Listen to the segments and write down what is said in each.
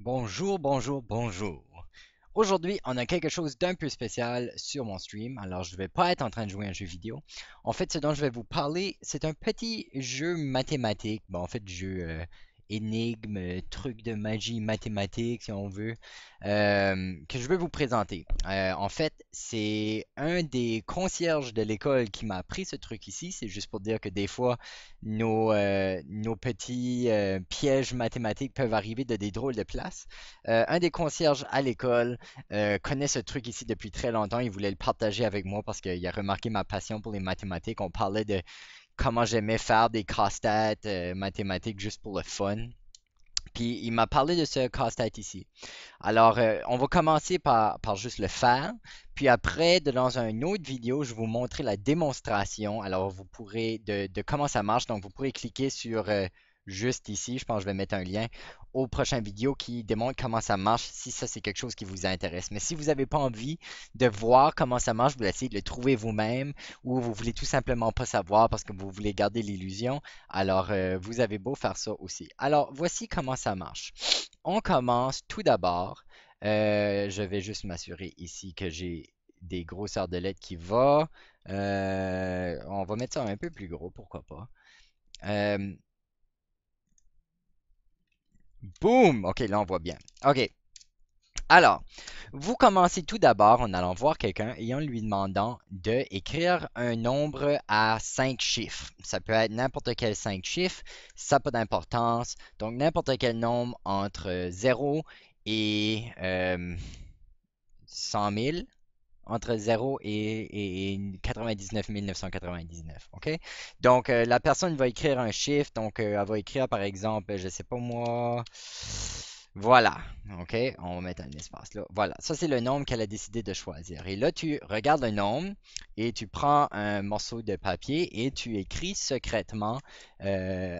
Bonjour, bonjour, bonjour. Aujourd'hui, on a quelque chose d'un peu spécial sur mon stream. Alors, je ne vais pas être en train de jouer à un jeu vidéo. En fait, ce dont je vais vous parler, c'est un petit jeu mathématique. Bon, en fait, jeu énigme, truc de magie mathématique, si on veut, que je vais vous présenter. En fait, c'est un des concierges de l'école qui m'a appris ce truc ici. C'est juste pour dire que des fois, nos petits pièges mathématiques peuvent arriver de des drôles de places. Un des concierges à l'école connaît ce truc ici depuis très longtemps. Il voulait le partager avec moi parce qu'il a remarqué ma passion pour les mathématiques. On parlait de comment j'aimais faire des casse-têtes mathématiques juste pour le fun. Puis il m'a parlé de ce casse-tête ici. Alors, on va commencer par juste le faire. Puis après, dans une autre vidéo, je vais vous montrer la démonstration. Alors, vous pourrez, de comment ça marche. Donc, vous pourrez cliquer sur juste ici. Je pense que je vais mettre un lien aux prochaines vidéos qui démontrent comment ça marche, si ça c'est quelque chose qui vous intéresse. Mais si vous n'avez pas envie de voir comment ça marche, vous essayez de le trouver vous-même ou vous voulez tout simplement pas savoir parce que vous voulez garder l'illusion, alors vous avez beau faire ça aussi. Alors, voici comment ça marche. On commence tout d'abord. Je vais juste m'assurer ici que j'ai des grosseurs de lettres qui vont. On va mettre ça un peu plus gros, pourquoi pas. Euh, Boum! OK, là on voit bien. OK. Alors, vous commencez tout d'abord en allant voir quelqu'un et en lui demandant de écrire un nombre à 5 chiffres. Ça peut être n'importe quel 5 chiffres, ça n'a pas d'importance. Donc, n'importe quel nombre entre 0 et 100 000, entre 0 et 99 999. OK? Donc, la personne va écrire un chiffre. Donc, elle va écrire, par exemple, je ne sais pas moi. Voilà. OK? On va mettre un espace là. Voilà. Ça, c'est le nombre qu'elle a décidé de choisir. Et là, tu regardes le nombre et tu prends un morceau de papier et tu écris secrètement euh,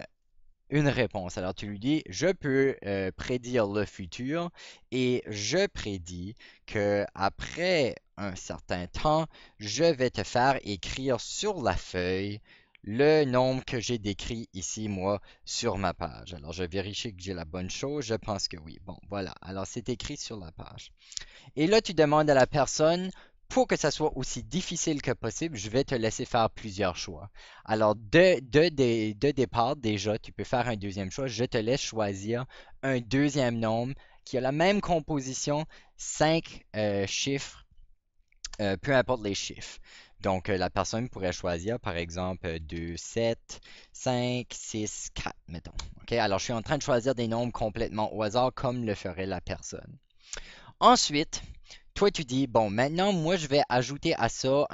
une réponse. Alors, tu lui dis, je peux prédire le futur et je prédis que après un certain temps, je vais te faire écrire sur la feuille le nombre que j'ai décrit ici, moi, sur ma page. Alors, je vérifie que j'ai la bonne chose. Je pense que oui. Bon, voilà. Alors, c'est écrit sur la page. Et là, tu demandes à la personne, pour que ça soit aussi difficile que possible, je vais te laisser faire plusieurs choix. Alors, de départ, déjà, tu peux faire un deuxième choix. Je te laisse choisir un deuxième nombre qui a la même composition, 5 chiffres, peu importe les chiffres. Donc, la personne pourrait choisir, par exemple, 2, 7, 5, 6, 4, mettons. OK? Alors, je suis en train de choisir des nombres complètement au hasard, comme le ferait la personne. Ensuite, toi, tu dis, bon, maintenant, moi, je vais ajouter à ça euh,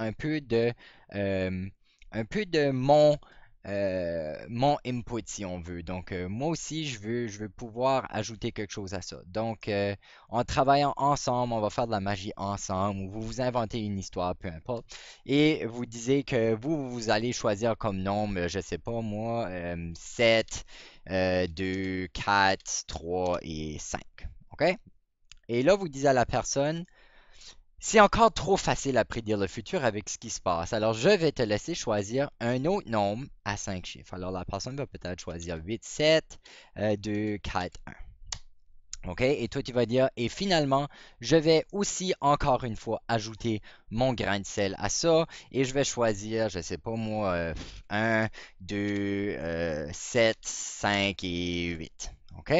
un peu de mon input, si on veut. Donc, moi aussi, je veux pouvoir ajouter quelque chose à ça. Donc, en travaillant ensemble, on va faire de la magie ensemble, ou vous inventez une histoire, peu importe. Et vous disiez que vous allez choisir comme nombre, je sais pas moi, 7, 2, 4, 3 et 5. OK? Et là, vous dites à la personne, c'est encore trop facile à prédire le futur avec ce qui se passe. Alors, je vais te laisser choisir un autre nombre à 5 chiffres. Alors, la personne va peut-être choisir 8, 7, 2, 4, 1. OK? Et toi, tu vas dire, et finalement, je vais aussi, encore une fois, ajouter mon grain de sel à ça. Et je vais choisir, je sais pas moi, 1, 2, 7, 5 et 8. OK?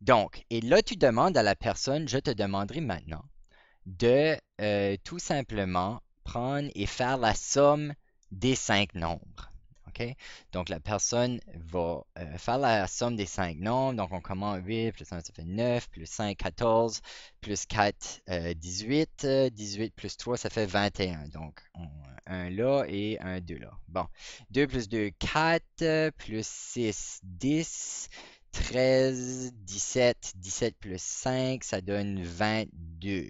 Donc, et là, tu demandes à la personne, je te demanderai maintenant de tout simplement prendre et faire la somme des 5 nombres. OK? Donc, la personne va faire la somme des 5 nombres. Donc, on commence 8, plus 1, ça fait 9, plus 5, 14, plus 4, 18. 18 plus 3, ça fait 21. Donc, un là et un 2 là. Bon, 2 plus 2, 4, plus 6, 10. 13, 17, 17 plus 5, ça donne 22.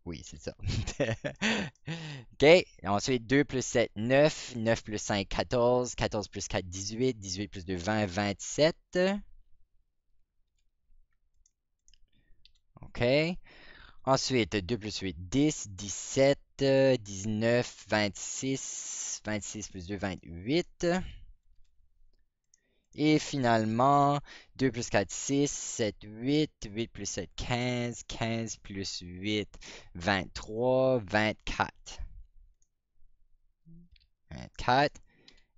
Oui, c'est ça. OK. Et ensuite, 2 plus 7, 9. 9 plus 5, 14. 14 plus 4, 18. 18 plus 2, 20, 27. OK. Ensuite, 2 plus 8, 10. 17. 19, 26. 26 plus 2, 28. Et finalement, 2 plus 4, 6, 7, 8, 8 plus 7, 15, 15 plus 8, 23, 24. 24.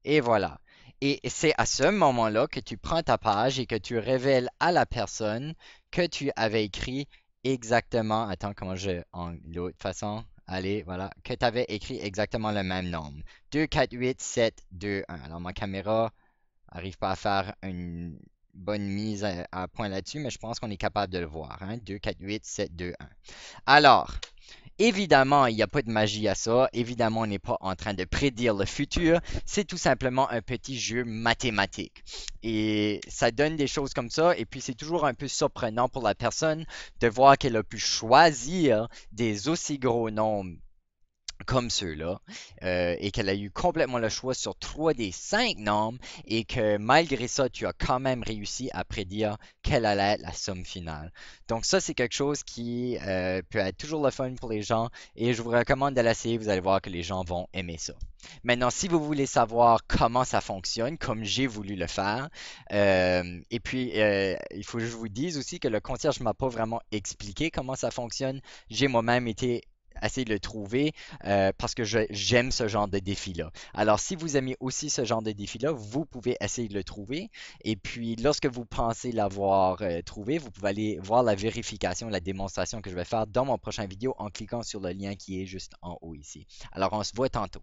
Et voilà. Et c'est à ce moment-là que tu prends ta page et que tu révèles à la personne que tu avais écrit exactement, attends, comment je, en l'autre façon, allez, voilà, que tu avais écrit exactement le même nombre. 2, 4, 8, 7, 2, 1. Alors ma caméra n'arrive pas à faire une bonne mise à point là-dessus, mais je pense qu'on est capable de le voir. Hein? 2, 4, 8, 7, 2, 1. Alors, évidemment, il n'y a pas de magie à ça. Évidemment, on n'est pas en train de prédire le futur. C'est tout simplement un petit jeu mathématique. Et ça donne des choses comme ça. Et puis, c'est toujours un peu surprenant pour la personne de voir qu'elle a pu choisir des aussi gros nombres comme ceux-là, et qu'elle a eu complètement le choix sur 3 des 5 nombres, et que malgré ça, tu as quand même réussi à prédire quelle allait être la somme finale. Donc ça, c'est quelque chose qui peut être toujours le fun pour les gens, et je vous recommande de l'essayer, vous allez voir que les gens vont aimer ça. Maintenant, si vous voulez savoir comment ça fonctionne, comme j'ai voulu le faire, et puis il faut que je vous dise aussi que le concierge ne m'a pas vraiment expliqué comment ça fonctionne. J'ai moi-même été essayer de le trouver parce que j'aime ce genre de défi-là. Alors, si vous aimez aussi ce genre de défi-là, vous pouvez essayer de le trouver. Et puis, lorsque vous pensez l'avoir trouvé, vous pouvez aller voir la vérification, la démonstration que je vais faire dans mon prochain vidéo en cliquant sur le lien qui est juste en haut ici. Alors, on se voit tantôt.